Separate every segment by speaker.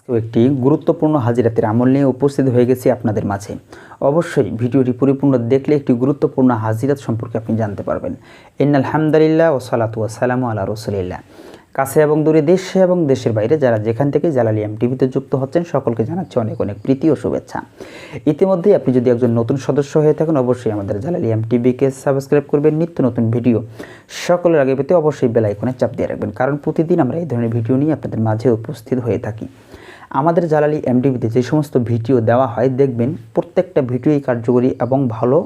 Speaker 1: আজকেও একটি গুরুত্বপূর্ণ হাজিরাতের আমল নিয়ে উপস্থিত হয়ে গেছি আপনাদের মাঝে। অবশ্যই ভিডিওটি পরিপূর্ণ দেখলে একটি গুরুত্বপূর্ণ হাজিরাত সম্পর্কে আপনি জানতে পারবেন। ইন্নাল হামদুলিল্লাহ ওয়া সালাতু ওয়া সালামু আলা রাসূলিল্লাহ। কাছে এবং দূরে, দেশে এবং দেশের বাইরে যারা যেখান থেকে জালালী এমটিভিতে যুক্ত হচ্ছেন সকলকে জানাচ্ছি অনেক অনেক প্রীতি ও শুভেচ্ছা। ইতিমধ্যেই আপনি যদি একজন নতুন সদস্য হয়ে থাকেন অবশ্যই আমাদের জালালী এমটিভিকে সাবস্ক্রাইব করবেন। নিত্য নতুন ভিডিও সকলের আগে পেতে অবশ্যই বেল আইকনে চাপ দিয়ে রাখবেন, কারণ প্রতিদিন আমরা এই ধরনের ভিডিও নিয়ে আপনাদের মাঝে উপস্থিত হয়ে থাকি। আমাদের জালালী এমটিভিতে যে সমস্ত ভিডিও দেওয়া হয় দেখবেন প্রত্যেকটা ভিডিওই কার্যকরী এবং ভালো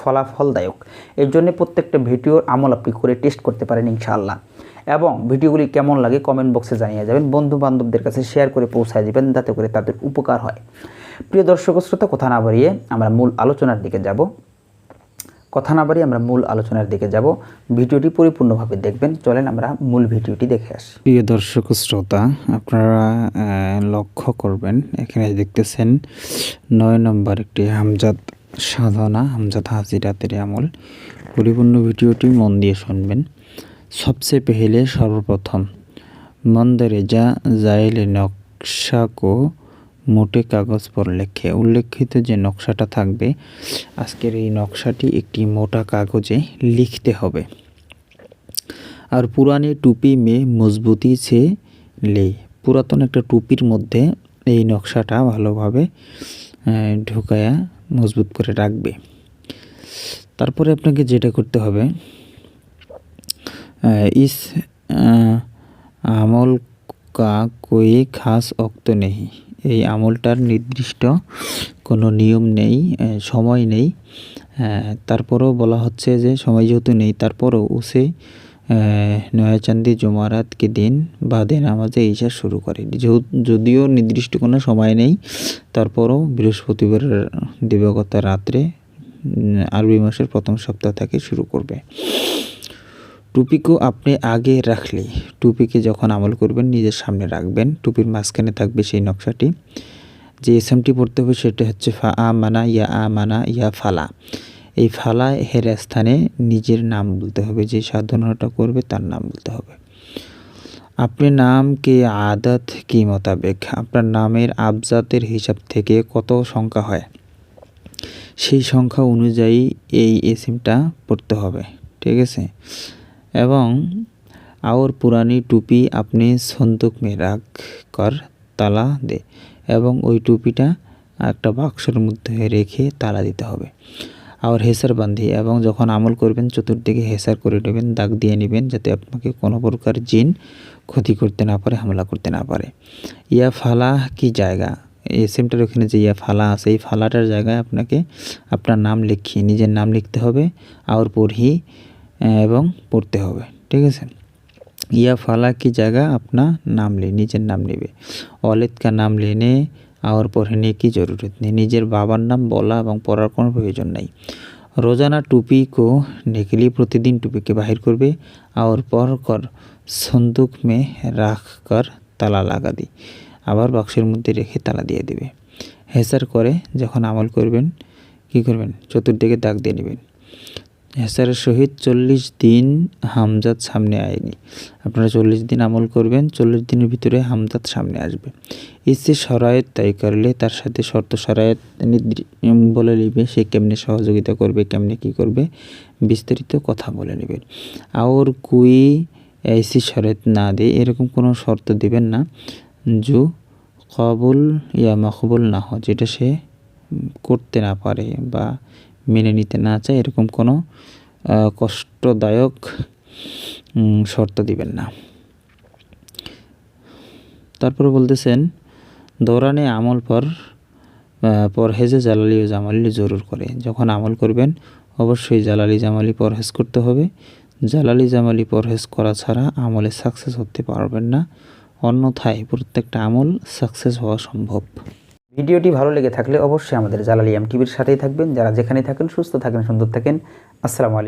Speaker 1: ফলাফলদায়ক। এর জন্য প্রত্যেকটা ভিডিওর আমল আপনি করে টেস্ট করতে পারেন ইনশাআল্লাহ। এবং ভিডিওগুলি কেমন লাগে কমেন্ট বক্সে জানিয়ে যাবেন, বন্ধু বান্ধবদের কাছে শেয়ার করে পৌঁছায় দেবেন যাতে করে তাদের উপকার হয়। প্রিয় দর্শক শ্রোতা, কথা না বাড়িয়ে আমরা মূল আলোচনার দিকে যাব। ভিডিওটি পরিপূর্ণভাবে দেখবেন। চলেন আমরা মূল ভিডিওটি দেখে আসি।
Speaker 2: প্রিয় দর্শক শ্রোতা, আপনারা লক্ষ্য করবেন এখানে দেখতেছেন 9 নম্বর একটি হামজাত সাধনা, হামজাত হাজিরাতের আমল। পরিপূর্ণ ভিডিওটি মন দিয়ে শুনবেন। সবচেয়ে পহলে সর্বপ্রথম মন্দরেজা জাইলে নকশা কো মোটে কাগজ পর লেখে। উল্লেখিত যে নকশাটা থাকবে আজকের এই নকশাটি একটি মোটা কাগজে লিখতে হবে। আর পুরানি টুপি মে মজবুতি সে লে, পুরাতন একটা টুপির মধ্যে এই নকশাটা ভালোভাবে ঢুকায়া মজবুত করে রাখবে। তারপরে আপনাকে যেটা করতে হবে, ইস আমল কা কোই খাস অক্ত নেই, এই আমলটার নির্দিষ্ট কোনো নিয়ম নেই, সময় নেই। তারপরেও বলা হচ্ছে যে সময় যেহেতু নেই তারপরেও উসে নয়াচান্দি জমারাতকে দিন বাদে নামাজে ঈশা শুরু করে। যদিও নির্দিষ্ট কোনো সময় নেই তারপরও বৃহস্পতিবারের দিবাগত রাত্রে আরবি মাসের প্রথম সপ্তাহ থেকে শুরু করবে। টুপিকে আপনি আগে রাখলে, টুপিকে যখন আমল করবেন নিজের সামনে রাখবেন, টুপির মাঝখানে থাকবে সেই নকশাটি। যে এসএমটি পড়তে হবে সেটা হচ্ছে ফা আমানা ইয়া ফালা। এই ফালা হের স্থানে নিজের নাম বলতে হবে, যে সাধনাটা করবে তার নাম বলতে হবে। আপনি নাম কে আদত কি মোতাবেক, আপনার নামের আবজাতের হিসাব থেকে কত সংখ্যা হয় সেই সংখ্যা অনুযায়ী এই এসএমটা পড়তে হবে, ঠিক আছে। এবং আর পুরানি টুপি আপনি সন্দুক মে রাখ কর তালা দে, এবং ওই টুপিটা একটা বাক্সের মধ্যে রেখে তালা দিতে হবে। আর হেসার বান্ধি, এবং যখন আমল করবেন চতুর্দিকে হেসার করে নেবেন, দাগ দিয়ে নেবেন যাতে আপনাকে কোনো প্রকার জিন ক্ষতি করতে না পারে, হামলা করতে না পারে। ইয়া ফালা কি জায়গা, এসএমটার ওখানে যে ইয়া ফালা আছে এই ফালাটার জায়গায় আপনাকে আপনার নাম লিখিয়ে নিজের নাম লিখতে হবে, আর পড়ি এবং পড়তে হবে, ঠিক আছে। ইয়া ফালা কি জায়গা अपना नाम ले, নিজের নাম নেবে। ওয়ালিদ কা নাম লেনে আর পড়নে কি জরুরত নেই, নিজের বাবার নাম বলা এবং পড়ার কোনো প্রয়োজন নেই। রোজানা টুপি কো নিকলি, প্রতিদিন টুপিকে বাহির করবে। আর পর কর সন্দুক মে রাখ কর তালা লাগা দি, আবার বাক্সের মধ্যে রেখে তালা দিয়ে দেবে। হেসার করে যখন আমল করবেন কি করবেন, চতুর্দিকে দাগ দিয়ে নেবেন। হেসারের সহিত 40 দিন হামজাত সামনে আয়নি। আপনারা 40 দিন আমল করবেন, 40 দিনের ভিতরে হামজাত সামনে আসবে। ইসে শরায়ত তাই করলে, তার সাথে শর্ত শরায়ত বলে নেবে, সে কেমনে সহযোগিতা করবে, কেমনে কি করবে বিস্তারিত কথা বলে নেবেন। আর কুই এসি শরায়ত না দে, এরকম কোনো শর্ত দেবেন না যে কবুল ইয়া মকবুল না হয়, যেটা সে করতে না পারে বা মেনে নিতে না চায়, এরকম কোনো কষ্টদায়ক শর্ত দিবেন না। তারপরে বলতেছেন দৌরানে আমল পরহেজে জালালি ও জামালি জরুর করে। যখন আমল করবেন অবশ্যই জালালি জামালি পরহেজ করতে হবে। জালালি জামালি পরহেজ করা ছাড়া আমলে সাকসেস হতে পারবেন না, অন্যথায় প্রত্যেকটা আমল সাকসেস হওয়া সম্ভব।
Speaker 1: ভিডিওটি ভালো লেগে থাকলে অবশ্যই আমাদের জালালী এমটিভির সাথেই থাকবেন। যারা যেখানে থাকেন সুস্থ থাকেন, সুন্দর থাকেন। আসসালামু আলাইকুম।